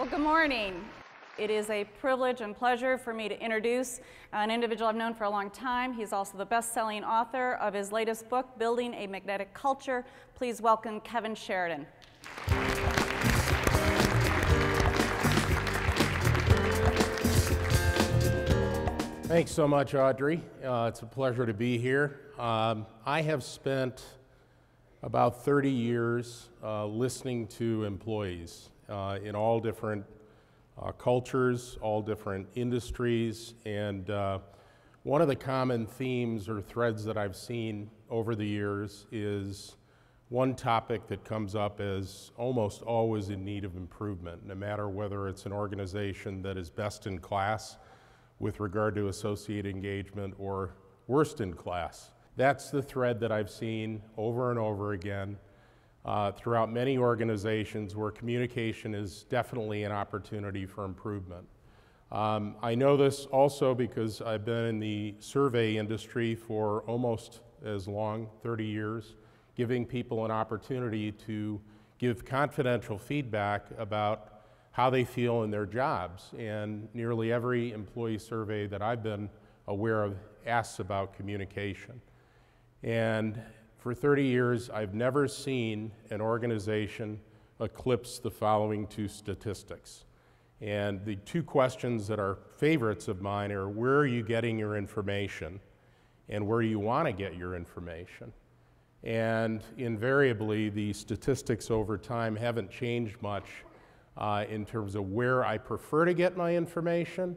Well, good morning. It is a privilege and pleasure for me to introduce an individual I've known for a long time. He's also the best-selling author of his latest book, Building a Magnetic Culture. Please welcome Kevin Sheridan. Thanks so much, Audrey. It's a pleasure to be here. I have spent about 30 years listening to employees in all different cultures, all different industries, and one of the common themes or threads that I've seen over the years is one topic that comes up as almost always in need of improvement, no matter whether it's an organization that is best in class with regard to associate engagement or worst in class. That's the thread that I've seen over and over again throughout many organizations where communication is definitely an opportunity for improvement. I know this also because I've been in the survey industry for almost as long, 30 years, giving people an opportunity to give confidential feedback about how they feel in their jobs. And nearly every employee survey that I've been aware of asks about communication. And for 30 years, I've never seen an organization eclipse the following two statistics. And the two questions that are favorites of mine are, where are you getting your information? And where do you want to get your information? And invariably, the statistics over time haven't changed much in terms of where I prefer to get my information.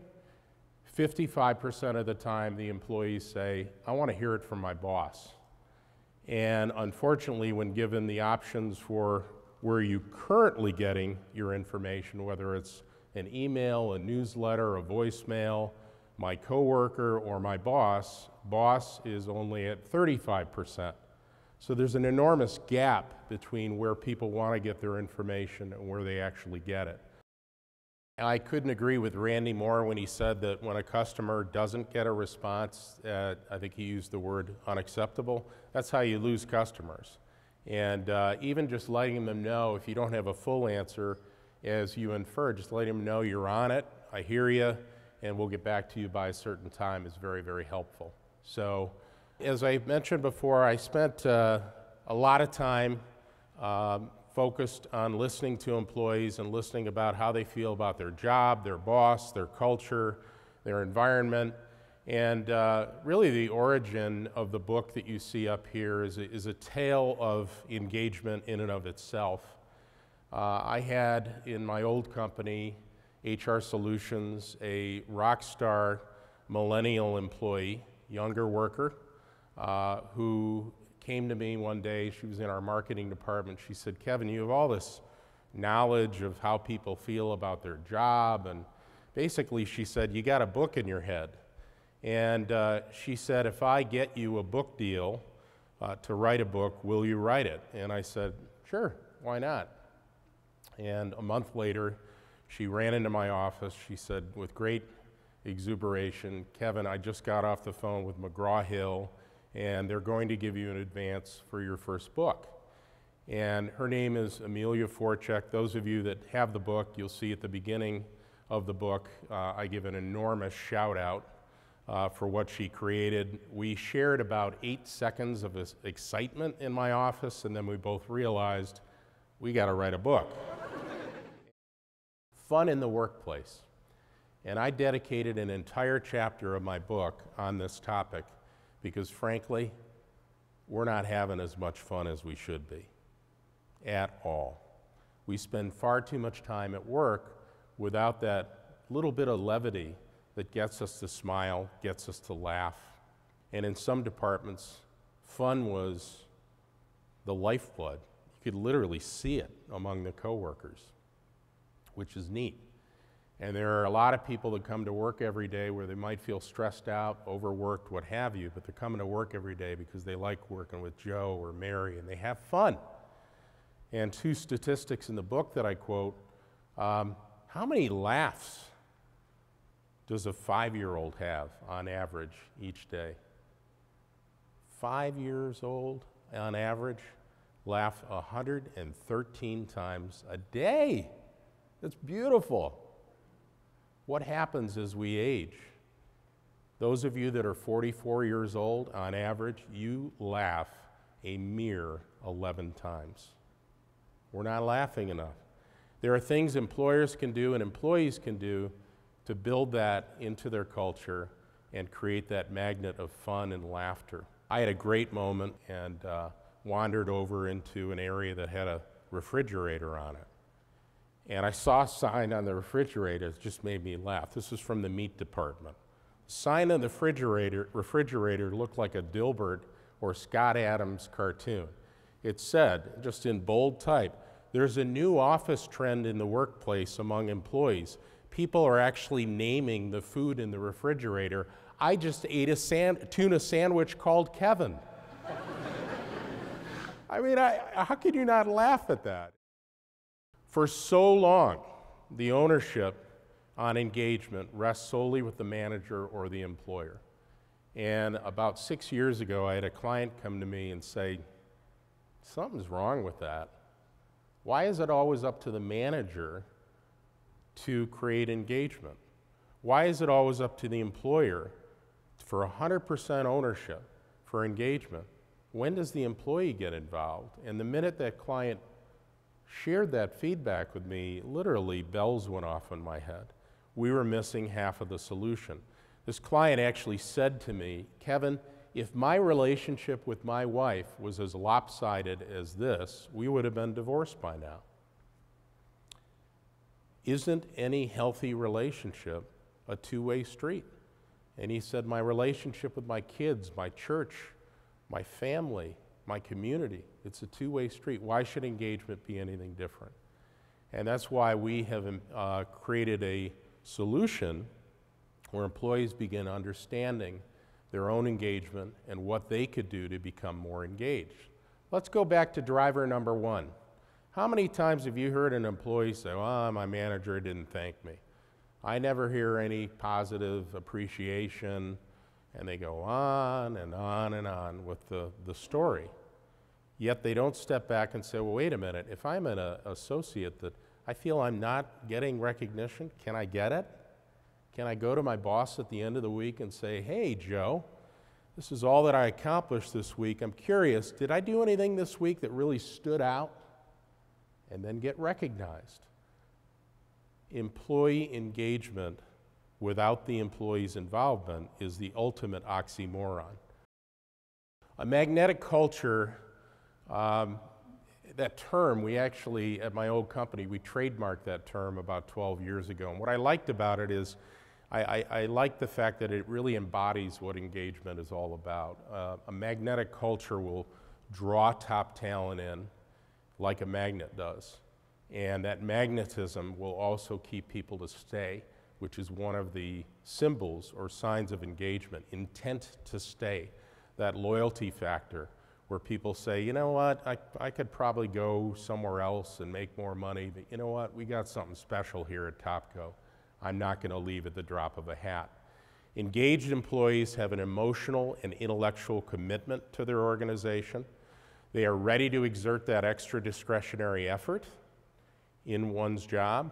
55% of the time, the employees say, I want to hear it from my boss. And unfortunately, when given the options for where you're currently getting your information, whether it's an email, a newsletter, a voicemail, my coworker, or my boss is only at 35%. So there's an enormous gap between where people want to get their information and where they actually get it. I couldn't agree with Randy more when he said that when a customer doesn't get a response, I think he used the word unacceptable, that's how you lose customers. And even just letting them know, if you don't have a full answer, as you infer, just letting them know you're on it, I hear you, and we'll get back to you by a certain time is very, very helpful. So, as I mentioned before, I spent a lot of time focused on listening to employees and listening about how they feel about their job, their boss, their culture, their environment. And really the origin of the book that you see up here is a tale of engagement in and of itself. I had in my old company, HR Solutions, a rock star millennial employee, younger worker, who came to me one day. She was in our marketing department. She said, Kevin, you have all this knowledge of how people feel about their job, and basically she said, you got a book in your head. And she said, if I get you a book deal to write a book, will you write it? And I said, sure, why not? And a month later, she ran into my office. She said, with great exuberation, Kevin, I just got off the phone with McGraw-Hill, and they're going to give you an advance for your first book. And her name is Amelia Forchek. Those of you that have the book, you'll see at the beginning of the book, I give an enormous shout out for what she created. We shared about 8 seconds of excitement in my office, and then we both realized we got to write a book. Fun in the workplace. And I dedicated an entire chapter of my book on this topic because, frankly, we're not having as much fun as we should be at all. We spend far too much time at work without that little bit of levity that gets us to smile, gets us to laugh. And in some departments, fun was the lifeblood. You could literally see it among the coworkers, which is neat. And there are a lot of people that come to work every day where they might feel stressed out, overworked, what have you, but they're coming to work every day because they like working with Joe or Mary and they have fun. And two statistics in the book that I quote, how many laughs does a 5-year-old have on average each day? 5 years old on average laugh 113 times a day. It's beautiful. What happens as we age? Those of you that are 44 years old, on average, you laugh a mere 11 times. We're not laughing enough. There are things employers can do and employees can do to build that into their culture and create that magnet of fun and laughter. I had a great moment and wandered over into an area that had a refrigerator on it. And I saw a sign on the refrigerator that just made me laugh. This was from the meat department. The sign on the refrigerator looked like a Dilbert or Scott Adams cartoon. It said, just in bold type, "There's a new office trend in the workplace among employees. People are actually naming the food in the refrigerator. I just ate a tuna sandwich called Kevin." I mean, how could you not laugh at that? For so long, the ownership on engagement rests solely with the manager or the employer. And about 6 years ago, I had a client come to me and say, "Something's wrong with that. Why is it always up to the manager to create engagement? Why is it always up to the employer for 100% ownership for engagement? When does the employee get involved?" And the minute that client shared that feedback with me, literally bells went off in my head. We were missing half of the solution. This client actually said to me, "Kevin, if my relationship with my wife was as lopsided as this, we would have been divorced by now." Isn't any healthy relationship a two-way street? And he said, "My relationship with my kids, my church, my family, my community, it's a two-way street. Why should engagement be anything different?" And that's why we have created a solution where employees begin understanding their own engagement and what they could do to become more engaged. Let's go back to driver number one. How many times have you heard an employee say, "Oh, my manager didn't thank me"? I never hear any positive appreciation, and they go on and on and on with the story. Yet they don't step back and say, "Well, wait a minute, if I'm an associate that I feel I'm not getting recognition, can I get it? Can I go to my boss at the end of the week and say, 'Hey, Joe, this is all that I accomplished this week. I'm curious, did I do anything this week that really stood out?' And then get recognized." Employee engagement without the employee's involvement is the ultimate oxymoron. A magnetic culture, that term, we actually, at my old company, we trademarked that term about 12 years ago. And what I liked about it is I like the fact that it really embodies what engagement is all about. A magnetic culture will draw top talent in like a magnet does. And that magnetism will also keep people to stay, which is one of the symbols or signs of engagement, intent to stay, that loyalty factor where people say, "You know what, I could probably go somewhere else and make more money, but you know what, we got something special here at Topco. I'm not going to leave at the drop of a hat." Engaged employees have an emotional and intellectual commitment to their organization. They are ready to exert that extra discretionary effort in one's job.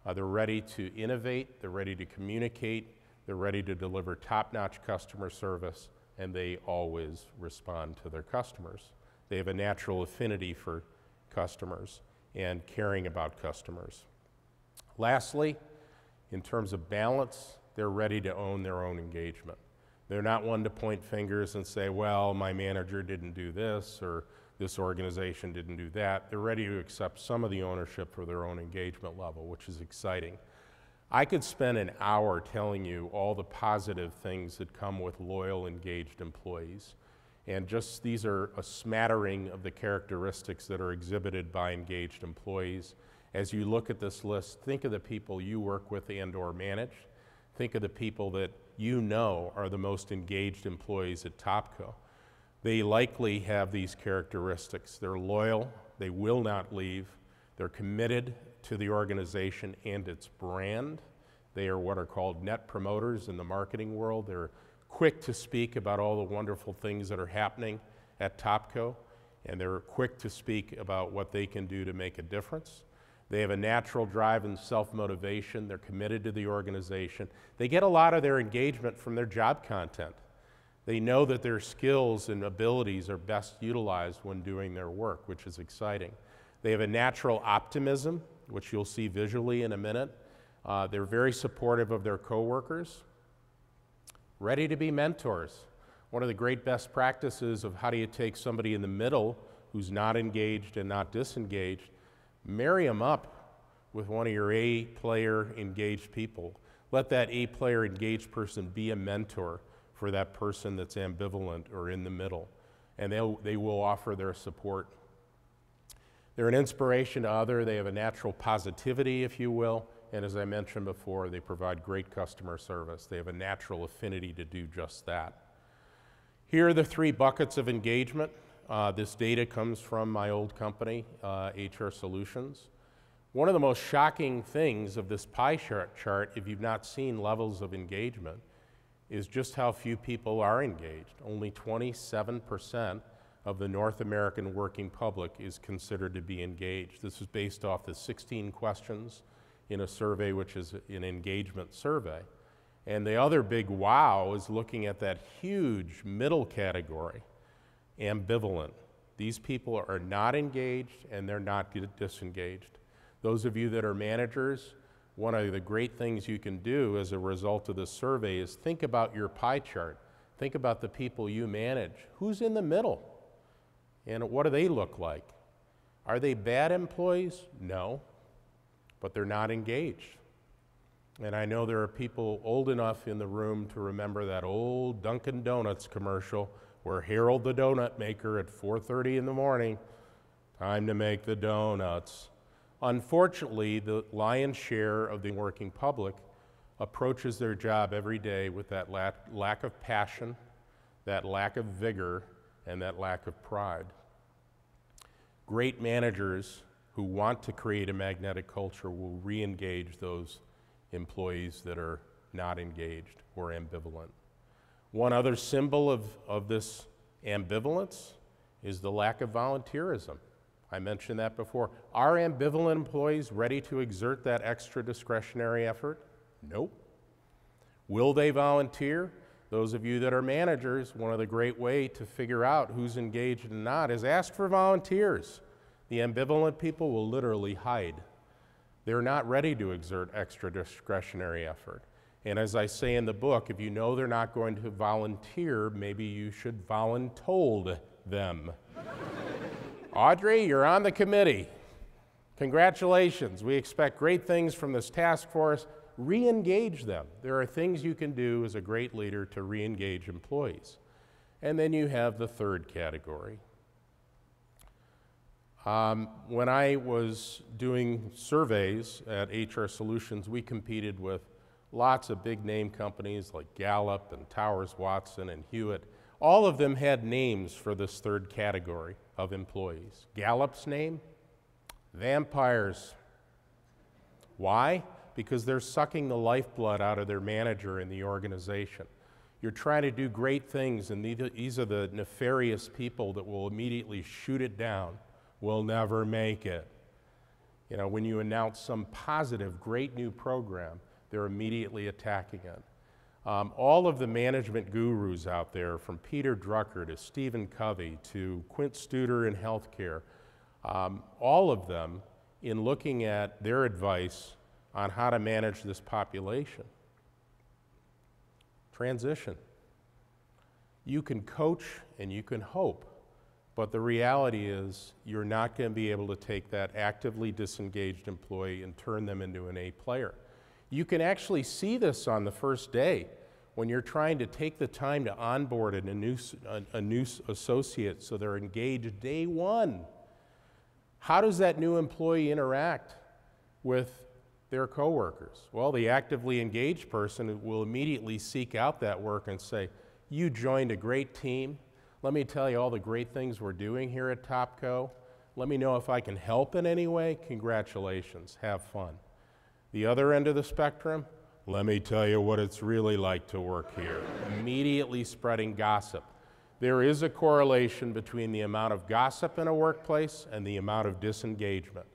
They're ready to innovate, they're ready to communicate, they're ready to deliver top-notch customer service, and they always respond to their customers. They have a natural affinity for customers and caring about customers. Lastly, in terms of balance, they're ready to own their own engagement. They're not one to point fingers and say, "Well, my manager didn't do this," or "this organization didn't do that." They're ready to accept some of the ownership for their own engagement level, which is exciting. I could spend an hour telling you all the positive things that come with loyal, engaged employees. And just these are a smattering of the characteristics that are exhibited by engaged employees. As you look at this list, think of the people you work with and/or manage. Think of the people that you know are the most engaged employees at Topco. They likely have these characteristics. They're loyal, they will not leave, they're committed to the organization and its brand. They are what are called net promoters in the marketing world. They're quick to speak about all the wonderful things that are happening at Topco, and they're quick to speak about what they can do to make a difference. They have a natural drive and self-motivation. They're committed to the organization. They get a lot of their engagement from their job content. They know that their skills and abilities are best utilized when doing their work, which is exciting. They have a natural optimism, which you'll see visually in a minute. They're very supportive of their coworkers. Ready to be mentors. One of the great best practices of how do you take somebody in the middle who's not engaged and not disengaged, marry them up with one of your A-player engaged people. Let that A-player engaged person be a mentor for that person that's ambivalent or in the middle, and they will offer their support. They're an inspiration to others. They have a natural positivity, if you will, and as I mentioned before, they provide great customer service. They have a natural affinity to do just that. Here are the 3 buckets of engagement. This data comes from my old company, HR Solutions. One of the most shocking things of this pie chart, if you've not seen levels of engagement, is just how few people are engaged. Only 27% of the North American working public is considered to be engaged. This is based off the 16 questions in a survey, which is an engagement survey. And the other big wow is looking at that huge middle category, ambivalent. These people are not engaged and they're not disengaged. Those of you that are managers, one of the great things you can do as a result of this survey is think about your pie chart. Think about the people you manage. Who's in the middle? And what do they look like? Are they bad employees? No, but they're not engaged. And I know there are people old enough in the room to remember that old Dunkin' Donuts commercial where Harold the donut maker at 4:30 in the morning, time to make the donuts. Unfortunately, the lion's share of the working public approaches their job every day with that lack of passion, that lack of vigor, and that lack of pride. Great managers who want to create a magnetic culture will re-engage those employees that are not engaged or ambivalent. One other symbol of this ambivalence is the lack of volunteerism. I mentioned that before. Are ambivalent employees ready to exert that extra discretionary effort? Nope. Will they volunteer? Those of you that are managers, one of the great ways to figure out who's engaged and not is ask for volunteers. The ambivalent people will literally hide. They're not ready to exert extra discretionary effort. And as I say in the book, if you know they're not going to volunteer, maybe you should voluntold them. Audrey, you're on the committee. Congratulations. We expect great things from this task force. Re-engage them. There are things you can do as a great leader to re-engage employees. And then you have the third category. When I was doing surveys at HR Solutions, we competed with lots of big name companies like Gallup and Towers Watson and Hewitt. All of them had names for this third category of employees. Gallup's name? Vampires. Why? Because they're sucking the lifeblood out of their manager in the organization. You're trying to do great things, and these are the nefarious people that will immediately shoot it down. We'll never make it. You know, when you announce some positive, great new program, they're immediately attacking it. All of the management gurus out there, from Peter Drucker to Stephen Covey to Quint Studer in healthcare, all of them, in looking at their advice on how to manage this population. Transition. You can coach and you can hope, but the reality is you're not going to be able to take that actively disengaged employee and turn them into an A player. You can actually see this on the first day when you're trying to take the time to onboard a new associate so they're engaged day one. How does that new employee interact with their coworkers? Well, the actively engaged person will immediately seek out that work and say, you joined a great team. Let me tell you all the great things we're doing here at Topco. Let me know if I can help in any way. Congratulations, have fun. The other end of the spectrum, let me tell you what it's really like to work here. Immediately spreading gossip. There is a correlation between the amount of gossip in a workplace and the amount of disengagement.